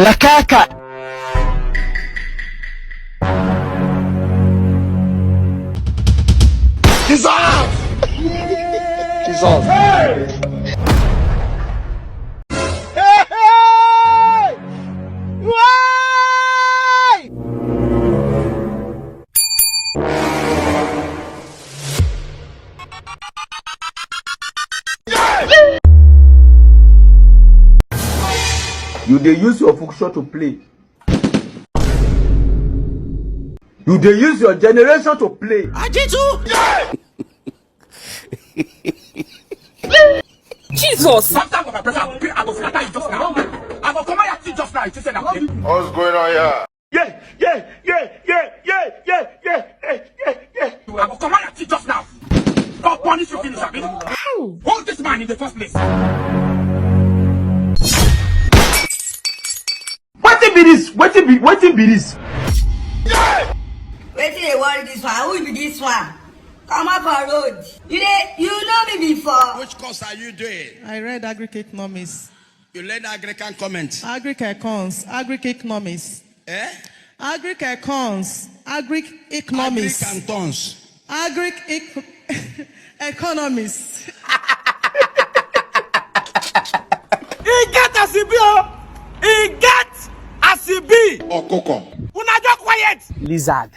Plakaka. Jesus! Jesus! Hey! Hey! Hey! Why? You dey use your function to play. You dey use your generation to play. Ajitu! Yeah! Jesus! I will scatter you just now. I will come at you just now. You said that. What's going on here? Yeah. I will come at you just now. God punish you finish. Hold this man in the first place. Wetin be this? Wetin be this? Yeah! Wetin dey worry this one? Who be this one? Come up for road. You know me before. Which course are you doing? I read agri-economics. You learn Agrican comment. Agri-econs, agri-economics. Eh? Agri-econs, agri-economics. Agri-cantons. Agri-economics. He get as he be, oh! He get as he be! Okoko. Una just quiet! Lizard.